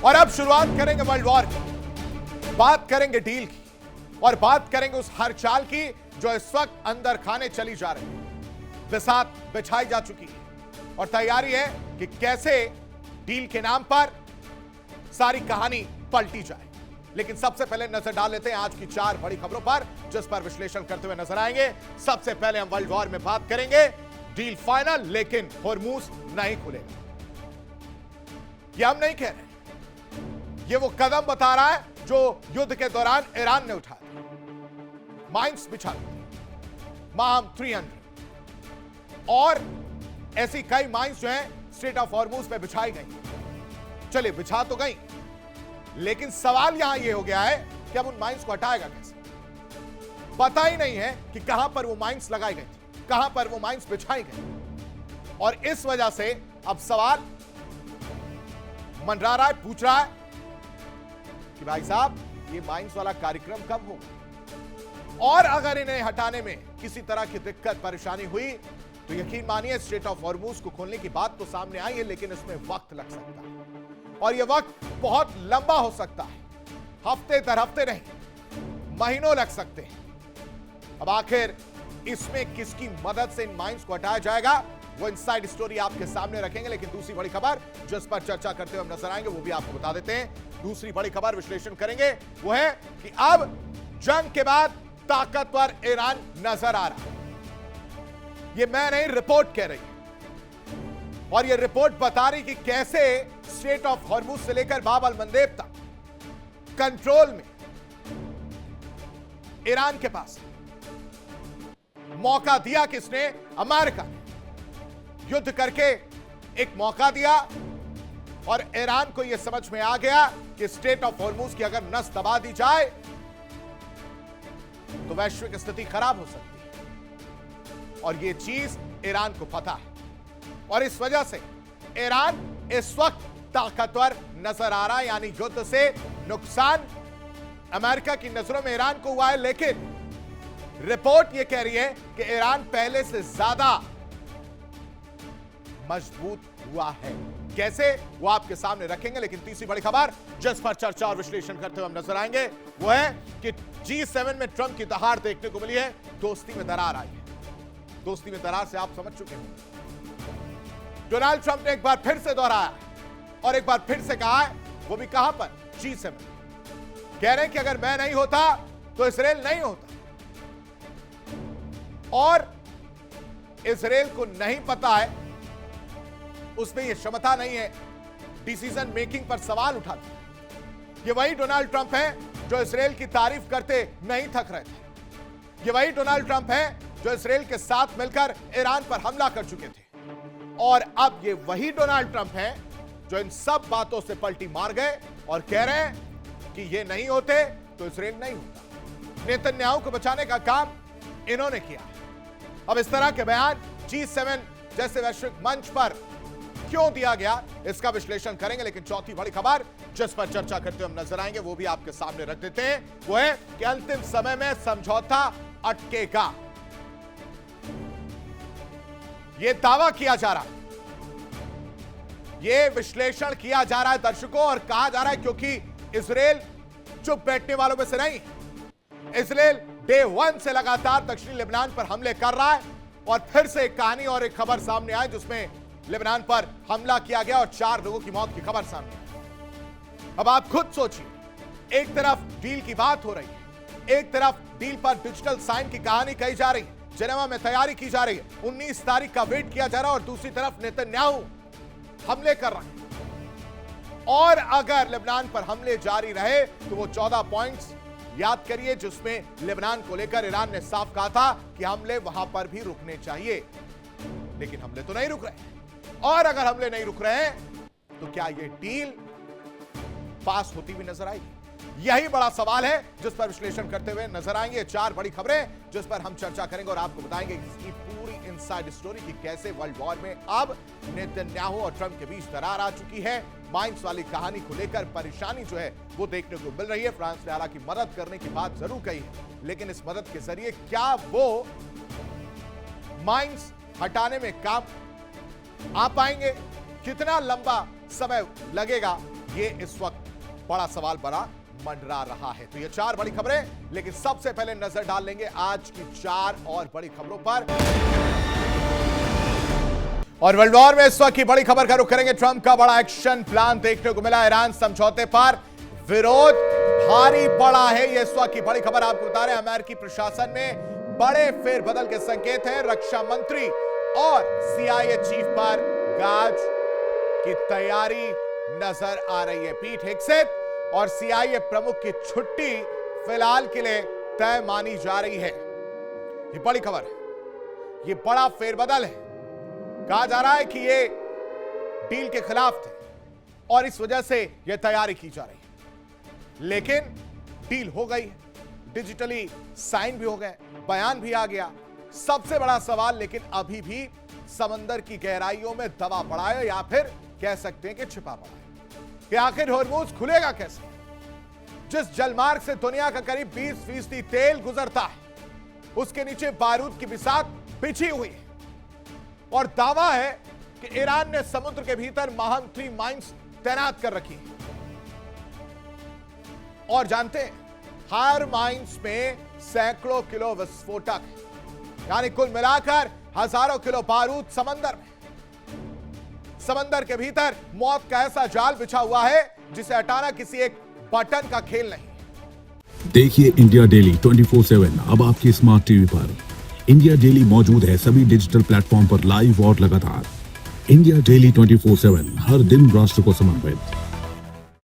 और अब शुरुआत करेंगे वर्ल्ड वॉर की, बात करेंगे डील की और बात करेंगे उस हर चाल की जो इस वक्त अंदर खाने चली जा रही है। बिसात बिछाई जा चुकी है और तैयारी है कि कैसे डील के नाम पर सारी कहानी पलटी जाए। लेकिन सबसे पहले नजर डाल लेते हैं आज की 4 बड़ी खबरों पर जिस पर विश्लेषण करते हुए नजर आएंगे। सबसे पहले हम वर्ल्ड वॉर में बात करेंगे। डील फाइनल लेकिन हॉर्मूज नहीं खुलेगा, यह हम नहीं कह रहे, यह वो कदम बता रहा है जो युद्ध के दौरान ईरान ने उठाया। माइंस बिछा माहम 300 और ऐसी कई माइंस जो हैं स्ट्रेट ऑफ हॉर्मूज पे बिछाई गई। चलिए बिछा तो गई, लेकिन सवाल यहां यह हो गया है कि अब उन माइंस को हटाएगा कैसे। पता ही नहीं है कि कहां पर वो माइंस लगाई गई थी, कहां पर वो माइंस बिछाई गई। और इस वजह से अब सवाल मंडरा रहा है, पूछ रहा है कि भाई साहब ये माइंस वाला कार्यक्रम कब होगा। और अगर इन्हें हटाने में किसी तरह की दिक्कत परेशानी हुई तो यकीन मानिए स्ट्रेट ऑफ हॉर्मूज को खोलने की बात तो सामने आई है, लेकिन इसमें वक्त लग सकता है और यह वक्त बहुत लंबा हो सकता है। हफ्ते दर हफ्ते नहीं, महीनों लग सकते हैं। अब आखिर इसमें किसकी मदद से इन माइंस को हटाया जाएगा वो इनसाइड स्टोरी आपके सामने रखेंगे। लेकिन दूसरी बड़ी खबर जिस पर चर्चा करते हुए हम नजर आएंगे वो भी आपको बता देते हैं। दूसरी बड़ी खबर विश्लेषण करेंगे वो है कि अब जंग के बाद ताकतवर ईरान नजर आ रहा है। ये मैं नहीं, रिपोर्ट कह रही है और ये रिपोर्ट बता रही कि कैसे स्ट्रेट ऑफ हॉर्मूज से लेकर बाब अल मंदेब तक कंट्रोल में ईरान के पास। मौका दिया किसने? अमेरिका ने। युद्ध करके एक मौका दिया और ईरान को यह समझ में आ गया कि स्ट्रेट ऑफ हॉर्मूज की अगर नस दबा दी जाए तो वैश्विक स्थिति खराब हो सकती है और यह चीज ईरान को पता है और इस वजह से ईरान इस वक्त ताकतवर नजर आ रहा है। यानी युद्ध से नुकसान अमेरिका की नजरों में ईरान को हुआ है, लेकिन रिपोर्ट यह कह रही है कि ईरान पहले से ज्यादा मजबूत हुआ है। कैसे वो आपके सामने रखेंगे। लेकिन तीसरी बड़ी खबर जिस पर चर्चा और विश्लेषण करते हुए हम नजर आएंगे वो है कि G7 में ट्रंप की दहाड़ देखने को मिली है। दोस्ती में दरार आई है। दोस्ती में दरार से आप समझ चुके हैं। डोनाल्ड ट्रंप ने एक बार फिर से दोहराया और एक बार फिर से कहा है, वो भी कहां पर? G7। कह रहे हैं कि अगर मैं नहीं होता तो इजराइल नहीं होता और इजराइल को नहीं पता है, उसमें यह क्षमता नहीं है डिसीजन मेकिंग पर सवाल उठाते। ये वही डोनाल्ड ट्रंप है जो इजराइल की तारीफ करते नहीं थक रहे थे। ये वही डोनाल्ड ट्रंप है जो इजराइल के साथ मिलकर ईरान पर हमला कर चुके थे और अब ये वही डोनाल्ड ट्रंप है जो इन सब बातों से पलटी मार गए और कह रहे हैं कि ये नहीं होते तो इजराइल नहीं होता। नेतन्याहू को बचाने का काम इन्होंने किया। अब इस तरह के बयान G7 जैसे वैश्विक मंच पर क्यों दिया गया इसका विश्लेषण करेंगे। लेकिन चौथी बड़ी खबर जिस पर चर्चा करते हुए हम नजर आएंगे वो भी आपके सामने रख देते हैं वो है कि अंतिम समय में समझौता अटकेगा। यह दावा किया जा रहा है, यह विश्लेषण किया जा रहा है दर्शकों और कहा जा रहा है क्योंकि इजराइल चुप बैठने वालों में से नहीं। इजराइल डे 1 से लगातार दक्षिणी लेबनान पर हमले कर रहा है और फिर से एक कहानी और एक खबर सामने आई जिसमें लेबनान पर हमला किया गया और 4 लोगों की मौत की खबर सामने आई। अब आप खुद सोचिए, एक तरफ डील की बात हो रही है, एक तरफ डील पर डिजिटल साइन की कहानी कही जा रही है, जेनेवा में तैयारी की जा रही है, 19 तारीख का वेट किया जा रहा है और दूसरी तरफ नेतन्याहू हमले कर रहे हैं। और अगर लेबनान पर हमले जारी रहे तो वो 14 पॉइंट्स याद करिए जिसमें लेबनान को लेकर ईरान ने साफ कहा था कि हमले वहां पर भी रुकने चाहिए, लेकिन हमले तो नहीं रुक रहे। और अगर हमले नहीं रुक रहे हैं तो क्या यह डील पास होती हुई नजर आएगी? यही बड़ा सवाल है जिस पर विश्लेषण करते हुए नजर आएंगे 4 बड़ी खबरें जिस पर हम चर्चा करेंगे और आपको बताएंगे इसकी पूरी इनसाइड स्टोरी की कैसे वर्ल्ड वॉर में अब नेतन्याहू और ट्रंप के बीच दरार आ चुकी है। माइंस वाली कहानी को लेकर परेशानी जो है वो देखने को मिल रही है। फ्रांस ने हालांकि मदद करने की बात जरूर कही है, लेकिन इस मदद के जरिए क्या वो माइंस हटाने में काम आ पाएंगे? कितना लंबा समय लगेगा ये इस वक्त बड़ा सवाल बना मंडरा रहा है। तो ये 4 बड़ी खबरें, लेकिन सबसे पहले नजर डाल लेंगे आज की 4 और बड़ी खबरों पर। और वर्ल्ड वॉर में इस वक्त की बड़ी खबर का रुख करेंगे। ट्रंप का बड़ा एक्शन प्लान देखने को मिला। ईरान समझौते पर विरोध भारी पड़ा है। ये इस वक्त की बड़ी खबर आपको बता रहे हैं। अमेरिकी प्रशासन में बड़े फेरबदल के संकेत हैं। रक्षा मंत्री और CIA चीफ पर गाज की तैयारी नजर आ रही है। पीट हेग्सेथ और CIA प्रमुख की छुट्टी फिलहाल के लिए तय मानी जा रही है। ये बड़ी खबर है, ये बड़ा फेरबदल है। कहा जा रहा है कि ये डील के खिलाफ थे और इस वजह से यह तैयारी की जा रही है, लेकिन डील हो गई है, डिजिटली साइन भी हो गए, बयान भी आ गया। सबसे बड़ा सवाल लेकिन अभी भी समंदर की गहराइयों में दबा पड़ा है, या फिर कह सकते हैं कि छिपा पड़ा है कि आखिर हॉर्मूज खुलेगा कैसे। जिस जलमार्ग से दुनिया का करीब 20% तेल गुजरता है, उसके नीचे बारूद की बिसात बिछी हुई है और दावा है कि ईरान ने समुद्र के भीतर महम 3 माइंस तैनात कर रखी है। और जानते हैं, हर माइंस में सैकड़ों किलो विस्फोटक है, यानी कुल मिलाकर हजारों किलो बारूद समंदर में। समंदर के भीतर मौत का ऐसा जाल बिछा हुआ है जिसे हटाना किसी एक बटन का खेल नहीं। देखिए इंडिया डेली 24/7 अब आपकी स्मार्ट टीवी पर। इंडिया डेली मौजूद है सभी डिजिटल प्लेटफॉर्म पर लाइव और लगातार। इंडिया डेली 24/7 हर दिन राष्ट्र को समर्पित।